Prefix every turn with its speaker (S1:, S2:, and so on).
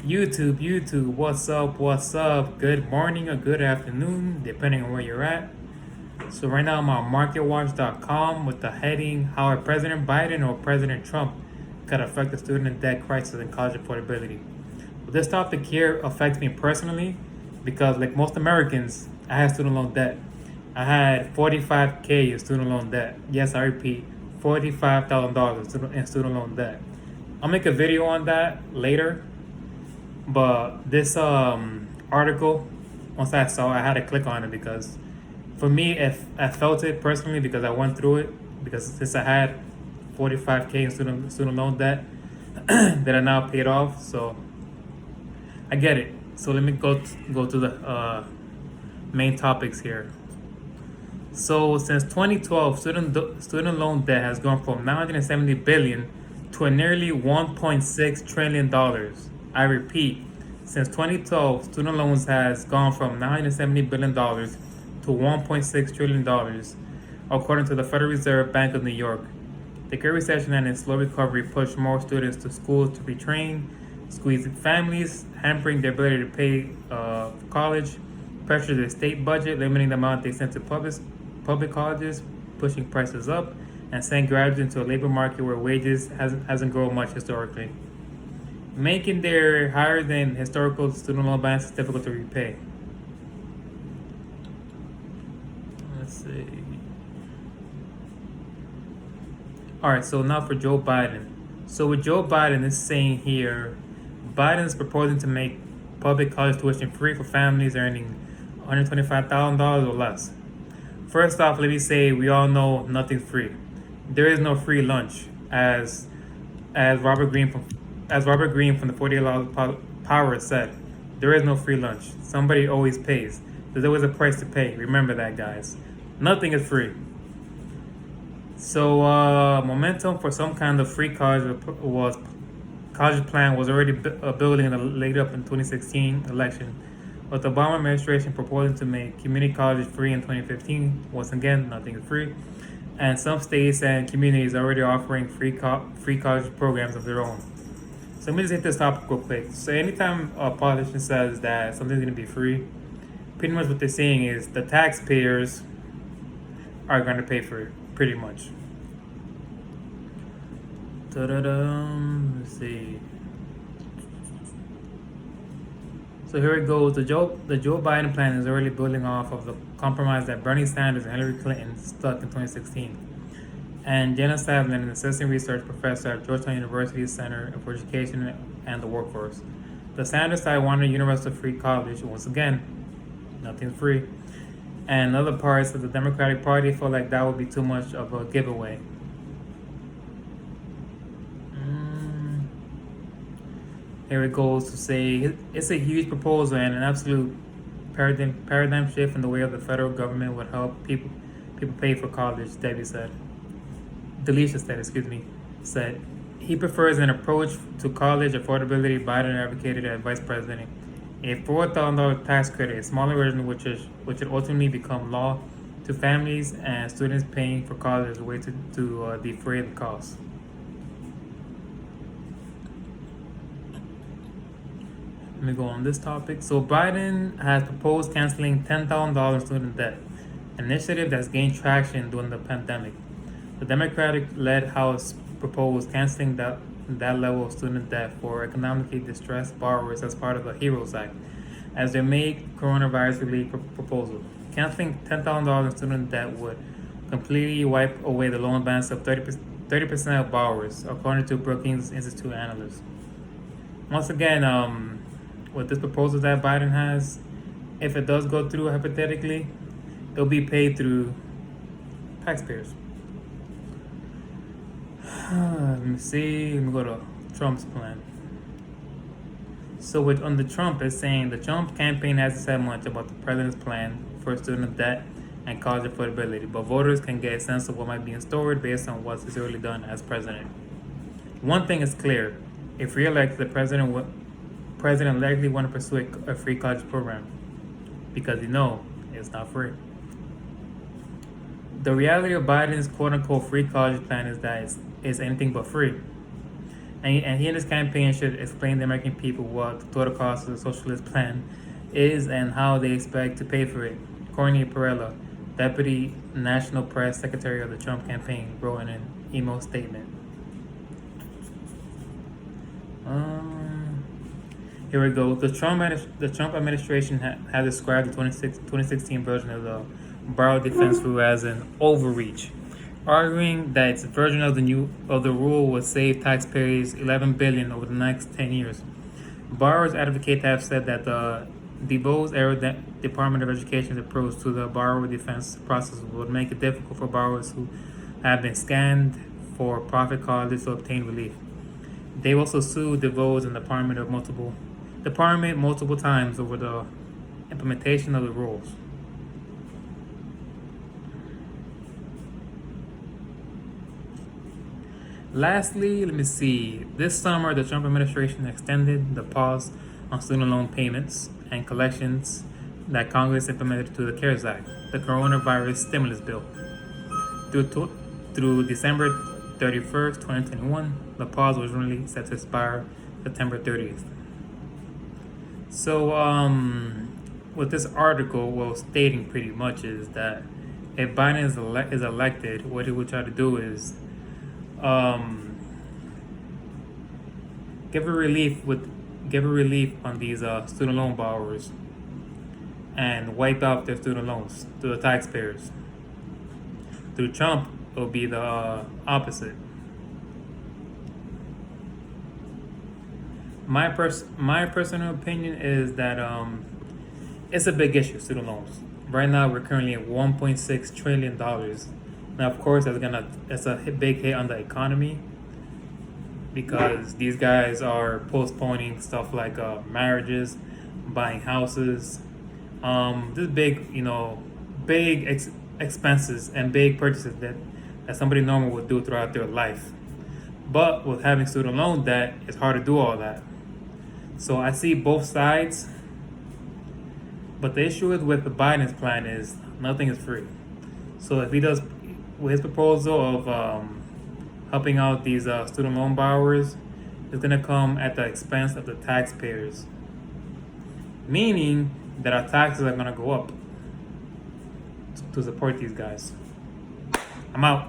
S1: YouTube, what's up? Good morning or good afternoon, depending on where you're at. So right now I'm on MarketWatch.com with the heading How President Biden or President Trump could affect the student debt crisis and college affordability. Well, this topic here affects me personally because like most Americans, I had student loan debt. I had 45K in student loan debt. Yes, I repeat, $45,000 in student loan debt. I'll make a video on that later, but this article, once I saw it, I had to click on it because for me, if I felt it personally because I went through it, because since I had 45K in student loan debt that I now paid off, so I get it. So let me go to the main topics here. So since 2012, student loan debt has gone from 970 billion to a nearly 1.6 trillion dollars. I repeat, since 2012, student loans has gone from 970 billion dollars to 1.6 trillion dollars, according to the Federal Reserve Bank of New York. The Great Recession and its slow recovery pushed more students to schools to retrain, squeezing families, hampering their ability to pay for college, pressured the state budget, limiting the amount they sent to public colleges, pushing prices up, and sent graduates into a labor market where wages hasn't grown much historically, making their higher than historical student loan balances difficult to repay. Let's see. All right, so now for Joe Biden. So with Joe Biden, it's saying here, Biden is proposing to make public college tuition free for families earning $125,000 or less. First off, let me say we all know nothing's free. There is no free lunch, as Robert Greene from the 48 Laws of Power said. There is no free lunch. Somebody always pays. There's always a price to pay. Remember that, guys. Nothing is free. So momentum for some kind of free college plan was already building in the lead up in 2016 election, with the Obama administration proposing to make community colleges free in 2015. Once again, nothing is free, and some states and communities are already offering free college programs of their own. So let me just hit this topic real quick. So anytime a politician says that something's going to be free, pretty much what they're saying is the taxpayers are going to pay for it, pretty much. Let's see. So here it goes. The Joe Biden plan is already building off of the compromise that Bernie Sanders and Hillary Clinton struck in 2016. And Jenna Savlin, an assistant research professor at Georgetown University's Center for Education and the Workforce. The Sanders side wanted universal free college. Once again, nothing's free. And other parts of the Democratic Party felt like that would be too much of a giveaway. Here it goes to say it's a huge proposal and an absolute paradigm shift in the way of the federal government would help people pay for college, Delisha said he prefers an approach to college affordability Biden advocated as vice president. A $4,000 tax credit, a smaller version which would ultimately become law to families and students paying for college as a way to defray the cost. Let me go on this topic. So Biden has proposed canceling $10,000 student debt, an initiative that's gained traction during the pandemic. The Democratic-led House proposed canceling that level of student debt for economically distressed borrowers as part of the HEROES Act, as their main coronavirus relief proposal. Canceling $10,000 in student debt would completely wipe away the loan balance of 30% of borrowers, according to Brookings Institute analysts. Once again, with this proposal that Biden has, if it does go through hypothetically, it'll be paid through taxpayers. Let me see. Let me go to Trump's plan. So on the Trump is saying the Trump campaign hasn't said much about the president's plan for student debt and college affordability, but voters can get a sense of what might be in store based on what he's already done as president. One thing is clear: if reelected, the president likely want to pursue a free college program because it's not free. The reality of Biden's quote-unquote free college plan is that it's anything but free. And he and his campaign should explain to the American people what the total cost of the socialist plan is and how they expect to pay for it. Courtney Perella, Deputy National Press Secretary of the Trump campaign, wrote in an email statement. Here we go. The Trump administration has described the 2016 version of the borrower defense rule as an overreach, arguing that its version of the rule would save taxpayers $11 billion over the next 10 years. Borrowers advocate have said that the DeVos-era Department of Education's approach to the borrower defense process would make it difficult for borrowers who have been scammed for profit colleges to obtain relief. They also sued DeVos and the department multiple times over the implementation of the rules. Lastly, let me see. This summer, the Trump administration extended the pause on student loan payments and collections that Congress implemented through the CARES Act, the coronavirus stimulus bill. Through December 31st, 2021, the pause was originally set to expire September 30th. So, what this article was stating pretty much is that if Biden is elected, what he would try to do is give a relief on these student loan borrowers and wipe out their student loans to the taxpayers. Through Trump, it will be the opposite. My personal opinion is that it's a big issue, student loans. Right now, we're currently at $1.6 trillion. Now, of course, that's a big hit on the economy because these guys are postponing stuff like marriages, buying houses, this big expenses and big purchases that somebody normal would do throughout their life. But with having student loan debt, it's hard to do all that. So I see both sides. But the issue with the Biden's plan is nothing is free. So if he does with his proposal of helping out these student loan borrowers, it's going to come at the expense of the taxpayers, meaning that our taxes are going to go up to support these guys. I'm out.